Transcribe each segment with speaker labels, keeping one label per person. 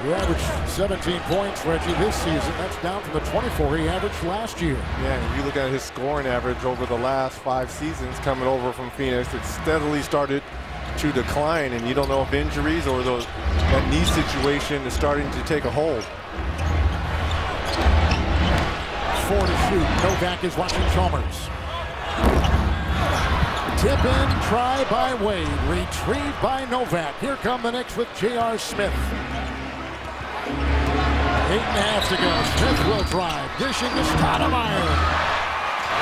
Speaker 1: He averaged 17 points, Reggie, this season. That's down from the 24 he averaged last year.
Speaker 2: Yeah, and you look at his scoring average over the last 5 seasons coming over from Phoenix, it steadily started to decline, and you don't know if injuries or that knee situation is starting to take a hold.
Speaker 1: 4 to shoot. Novak is watching Chalmers. Tip in, try by Wade. Retrieved by Novak. Here come the Knicks with J.R. Smith. 8.5 to go. Smith will drive. Dishing to Stoudemire.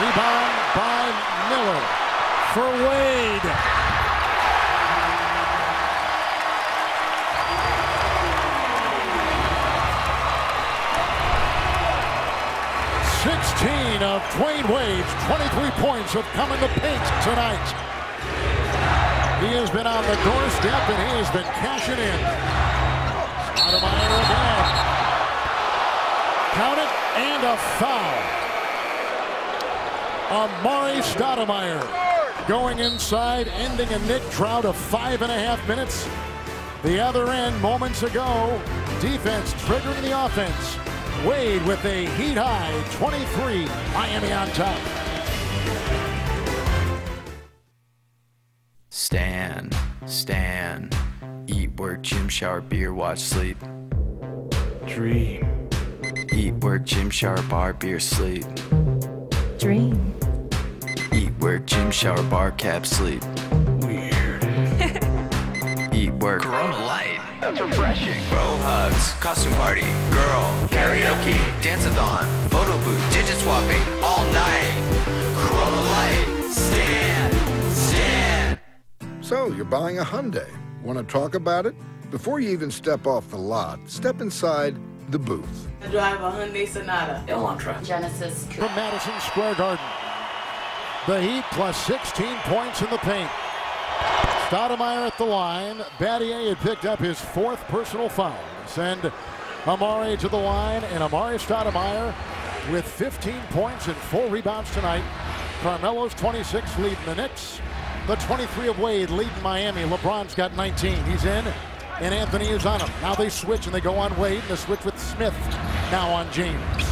Speaker 1: Rebound by Miller for Wade. Of Dwayne Wade's 23 points have come in the paint tonight. He has been on the doorstep and he has been cashing in. Stoudemire again. Count it, and a foul. Amari Stoudemire going inside, ending a Knick drought of 5.5 minutes. The other end moments ago. Defense triggering the offense. Wade with a heat-high 23. Miami on top.
Speaker 3: Stand. Eat, work, gym, shower, beer, watch, sleep. Dream. Eat, work, gym, shower, bar, beer, sleep.
Speaker 4: Dream.
Speaker 3: Eat, work, gym, shower, bar, cab, sleep. Weird. Eat, work. Corona Light. That's refreshing. Bro hugs, costume party, girl, karaoke, dance-a-thon, photo booth, digit swapping, all night. Corona Light, stand.
Speaker 5: So, you're buying a Hyundai. Want to talk about it? Before you even step off the lot, step inside the booth.
Speaker 6: I drive a Hyundai Sonata.
Speaker 3: Elantra.
Speaker 4: Genesis.
Speaker 1: From Madison Square Garden. The Heat plus 16 points in the paint. Stoudemire at the line. Battier had picked up his 4th personal foul. Send Amari to the line, and Amari Stoudemire with 15 points and 4 rebounds tonight. Carmelo's 26 leading the Knicks. The 23 of Wade leading Miami. LeBron's got 19. He's in, and Anthony is on him. Now they switch, and they go on Wade, and they switch with Smith. Now on James.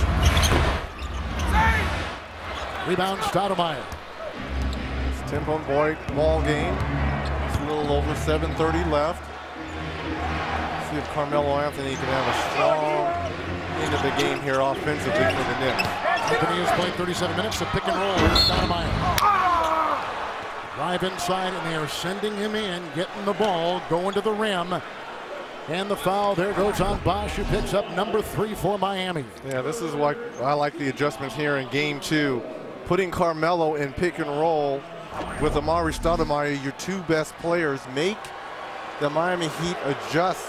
Speaker 1: Rebound Stoudemire.
Speaker 2: It's tempo ball game. A little over 7:30 left. See if Carmelo Anthony can have a strong end of the game here offensively for the Knicks.
Speaker 1: Anthony has played 37 minutes of pick and roll with Stoudemire. Drive inside, and they are sending him in, getting the ball, going to the rim. And the foul, there goes on Bosch, who picks up number 3 for Miami.
Speaker 2: Yeah, this is why I like the adjustments here in game 2. Putting Carmelo in pick and roll with Amari Stoudemire, your 2 best players, make the Miami Heat adjust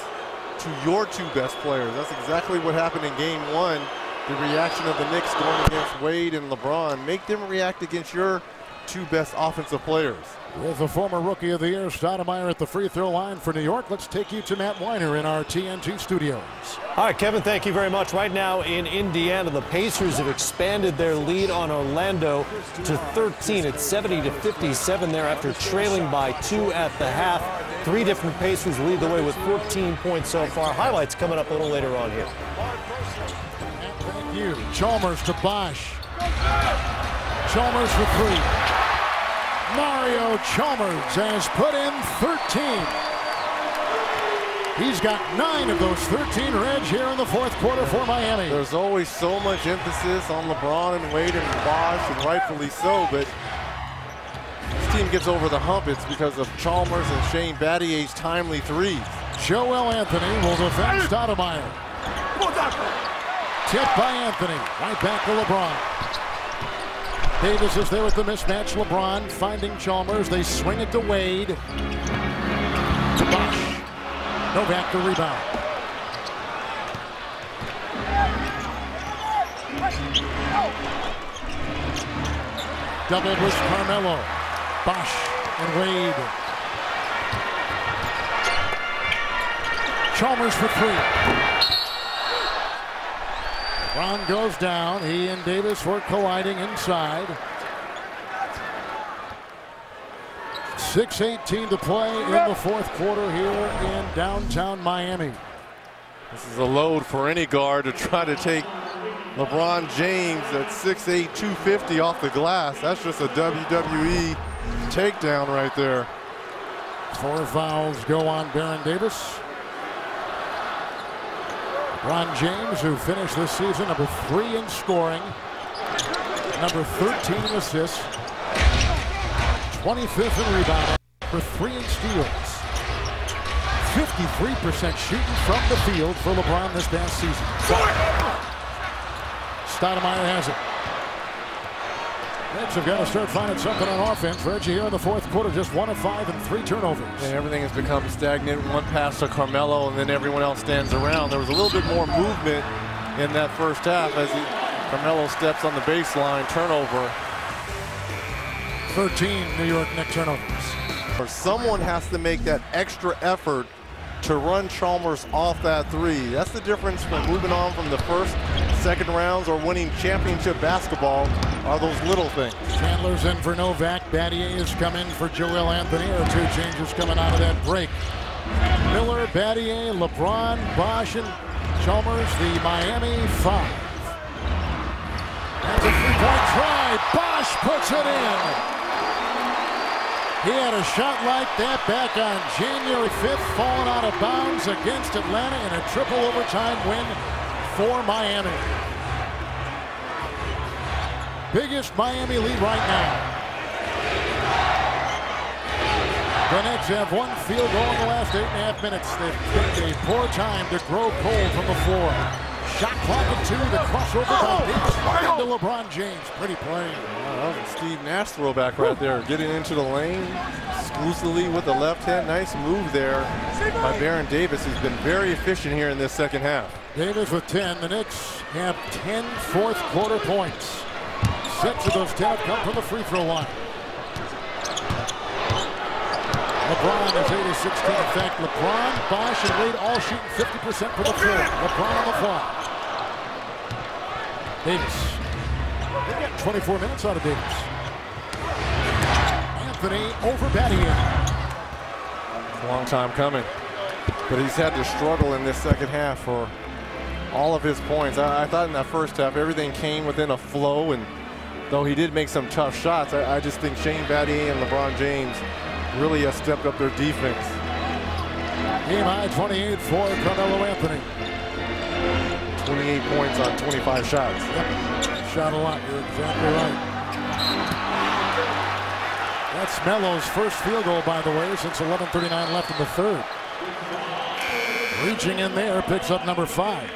Speaker 2: to your 2 best players. That's exactly what happened in game 1. The reaction of the Knicks going against Wade and LeBron, make them react against your 2 best offensive players.
Speaker 1: With the former Rookie of the Year, Stoudemire at the free throw line for New York. Let's take you to Matt Weiner in our TNT studios.
Speaker 7: All right, Kevin, thank you very much. Right now in Indiana, the Pacers have expanded their lead on Orlando to 13. It's 70-57 there after trailing by 2 at the half. 3 different Pacers lead the way with 14 points so far. Highlights coming up a little later on here.
Speaker 1: Thank you. Chalmers to Bosch. Chalmers for 3. Mario Chalmers has put in 13. He's got 9 of those 13 Reds here in the 4th quarter for Miami.
Speaker 2: There's always so much emphasis on LeBron and Wade and Bosch, and rightfully so, but this team gets over the hump. It's because of Chalmers and Shane Battier's timely threes.
Speaker 1: Joel Anthony will defend Stoudemire. Tipped by Anthony. Right back to LeBron. Davis is there with the mismatch. LeBron finding Chalmers. They swing it to Wade. To Bosch. Novak the rebound. Doubled with Carmelo. Bosch and Wade. Chalmers for 3. Brown goes down. He and Davis were colliding inside. 6:18 to play in the 4th quarter here in downtown Miami.
Speaker 2: This is a load for any guard to try to take LeBron James at 6'8", 250 off the glass. That's just a WWE takedown right there.
Speaker 1: 4 fouls go on Baron Davis. LeBron James, who finished this season number 3 in scoring, number 13 in assists, 25th in rebounding, number 3 in steals. 53% shooting from the field for LeBron this past season. Stoudemire has it. Knicks have got to start finding something on offense. Reggie here in the fourth quarter, just 1 of 5 and 3 turnovers.
Speaker 2: And everything has become stagnant. One pass to Carmelo, and then everyone else stands around. There was a little bit more movement in that first half as Carmelo steps on the baseline. Turnover.
Speaker 1: 13 New York Knicks turnovers.
Speaker 2: Or someone has to make that extra effort to run Chalmers off that 3. That's the difference from moving on from the first, second rounds or winning championship basketball, are those little things.
Speaker 1: Chandler's in for Novak. Battier has come in for Joel Anthony. Or 2 changes coming out of that break. Miller, Battier, LeBron, Bosh, and Chalmers, the Miami 5. That's a 3-point try. Bosh puts it in. He had a shot like that back on January 5th, falling out of bounds against Atlanta in a triple overtime win for Miami. Biggest Miami lead right now. The Knicks have 1 field goal in the last 8.5 minutes. They've picked a poor time to grow cold from the floor. Shot clock at 2, the crossover by Davis into LeBron James. Pretty plain.
Speaker 2: That was a Steve Nash throwback right there. Getting into the lane exclusively with the left hand. Nice move there by Baron Davis. He's been very efficient here in this second half.
Speaker 1: Davis with 10. The Knicks have 10 fourth quarter points. 6 of those 10 come from the free throw line. LeBron is 8 of 16. In fact, LeBron, Bosh, and Wade all shooting 50% from the floor. LeBron on the fly. Davis. They got 24 minutes out of Davis. Anthony over Battier.
Speaker 2: Long time coming, but he's had to struggle in this second half for all of his points. I thought in that first half everything came within a flow, and though he did make some tough shots, I just think Shane Battier and LeBron James really have stepped up their defense.
Speaker 1: Game high 28 for Carmelo Anthony.
Speaker 2: 28 points on 25 shots.
Speaker 1: Yep. Shot a lot. You're exactly right. That's Melo's first field goal, by the way, since 11:39 left in the third. Reaching in there, picks up number 5.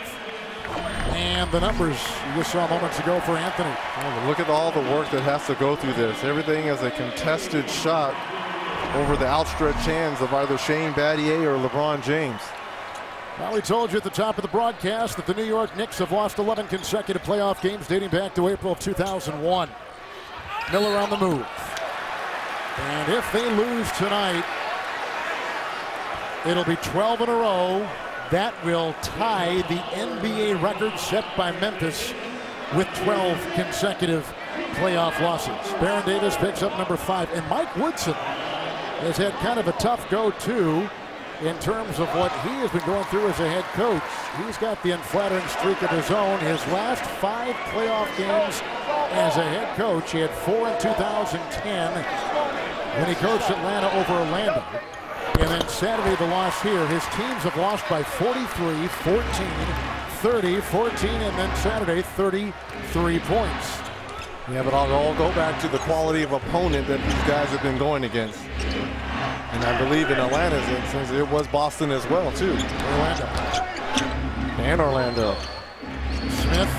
Speaker 1: And the numbers you just saw moments ago for Anthony.
Speaker 2: Oh, look at all the work that has to go through this. Everything is a contested shot over the outstretched hands of either Shane Battier or LeBron James.
Speaker 1: Well, we told you at the top of the broadcast that the New York Knicks have lost 11 consecutive playoff games dating back to April of 2001. Miller on the move. And if they lose tonight, it'll be 12 in a row. That will tie the NBA record set by Memphis with 12 consecutive playoff losses. Baron Davis picks up number 5. And Mike Woodson has had kind of a tough go, too, in terms of what he has been going through as a head coach. He's got the unflattering streak of his own. His last 5 playoff games as a head coach, he had 4 in 2010 when he coached Atlanta over Orlando. And then Saturday, the loss here. His teams have lost by 43, 14, 30, 14, and then Saturday, 33 points.
Speaker 2: Yeah, but I'll all go back to the quality of opponent that these guys have been going against. And I believe in Atlanta's instance, it was Boston as well, too.
Speaker 1: Orlando.
Speaker 2: And Orlando.
Speaker 1: Smith.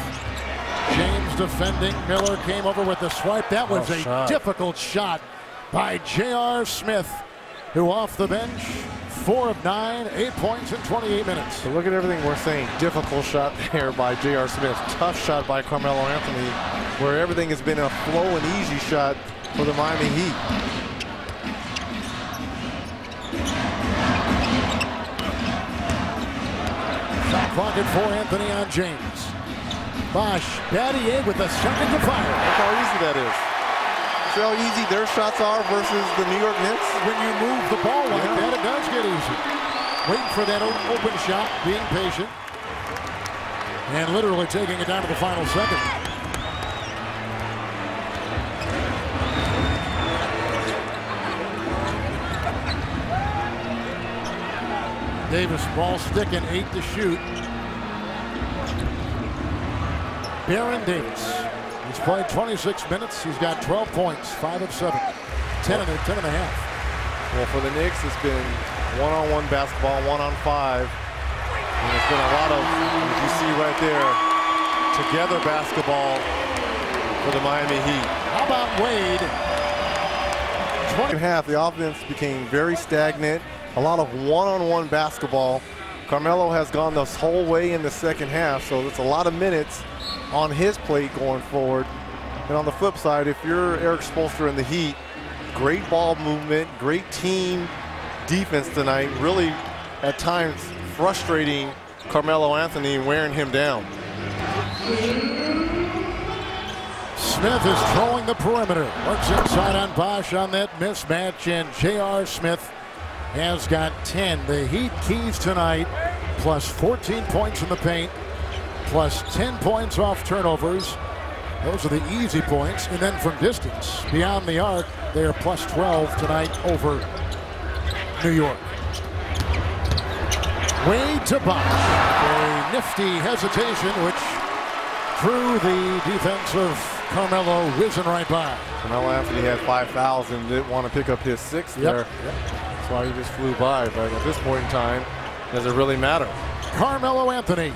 Speaker 1: James defending. Miller came over with the swipe. That was a difficult shot by J.R. Smith, who off the bench, 4 of 9, 8 points in 28 minutes.
Speaker 2: So look at everything we're saying. Difficult shot there by J.R. Smith. Tough shot by Carmelo Anthony, where everything has been a flow and easy shot for the Miami Heat.
Speaker 1: Shot clock at 4, Anthony on James. Bosh, Battier with a second to fire.
Speaker 2: Look how easy that is. See how easy their shots are versus the New York Knicks?
Speaker 1: When you move the ball like that, it does get easy. Waiting for that open shot, being patient. and literally taking it down to the final second. Davis ball sticking, 8 to shoot. Baron Davis. He's played 26 minutes. He's got 12 points, 5 of 7, 10 and a half.
Speaker 2: Well, for the Knicks, it's been one-on-one basketball, 1-on-5. And it's been a lot of, as you see right there, together basketball for the Miami Heat.
Speaker 1: How about Wade?
Speaker 2: Second half, the offense became very stagnant. A lot of one-on-one basketball. Carmelo has gone this whole way in the second half, so it's a lot of minutes on his plate going forward. And on the flip side, if you're Eric Spoelstra in the Heat, great ball movement, great team defense tonight, really at times frustrating Carmelo Anthony and wearing him down.
Speaker 1: Smith is trolling the perimeter. Works inside on Bosch on that mismatch, and J.R. Smith has got 10. The Heat keys tonight, plus 14 points in the paint, plus 10 points off turnovers. Those are the easy points. And then from distance, beyond the arc, they are plus 12 tonight over New York. Wade to Bosch. A nifty hesitation, which drew the defense of Carmelo whizzing right by.
Speaker 2: Carmelo Anthony had 5 fouls and didn't want to pick up his 6th there. That's why he just flew by. But at this point in time, does it really matter?
Speaker 1: Carmelo Anthony,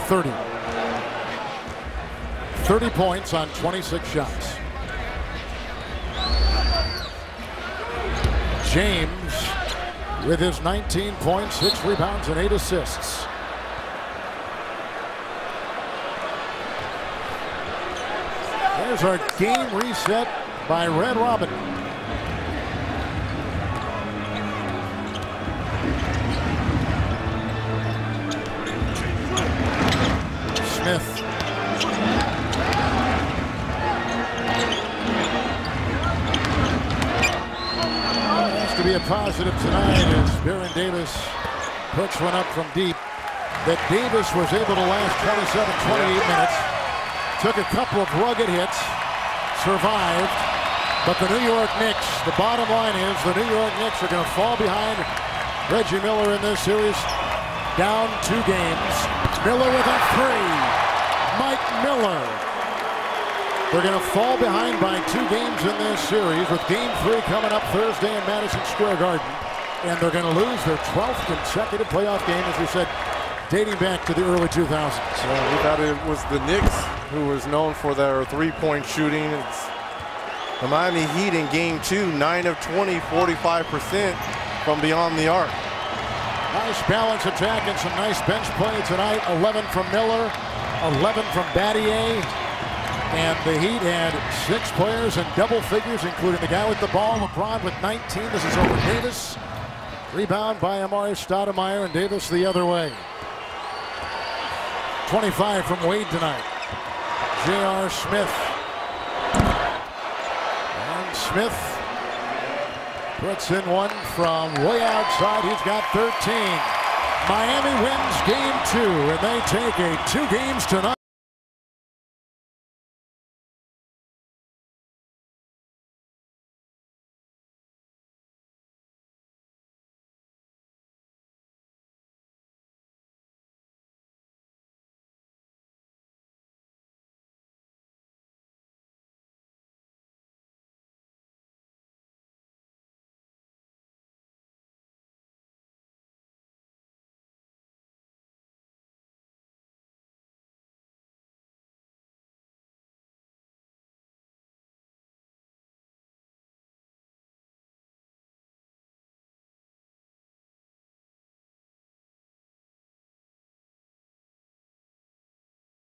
Speaker 1: 30. 30 points on 26 shots. James with his 19 points, 6 rebounds, and 8 assists. There's our game reset by Red Robin. Smith. Has to be a positive tonight as Baron Davis puts one up from deep. That Davis was able to last 27, 28 minutes. Took a couple of rugged hits, survived, but the New York Knicks, the bottom line is the New York Knicks are going to fall behind Reggie Miller in this series, down 2 games. Miller with a 3. Mike Miller. They're going to fall behind by 2 games in this series, with Game 3 coming up Thursday in Madison Square Garden. And they're going to lose their 12th consecutive playoff game, as we said, dating back to the early 2000s.
Speaker 2: Well, we thought it was the Knicks who was known for their 3-point shooting. It's the Miami Heat in Game 2, 9 of 20, 45% from beyond the arc.
Speaker 1: Nice balance attack and some nice bench play tonight. 11 from Miller, 11 from Battier. And the Heat had 6 players in double figures, including the guy with the ball, LeBron with 19. This is over Davis. Rebound by Amari Stoudemire, and Davis the other way. 25 from Wade tonight. J.R. Smith. And Smith puts in one from way outside. He's got 13. Miami wins Game 2, and they take a 2 games tonight.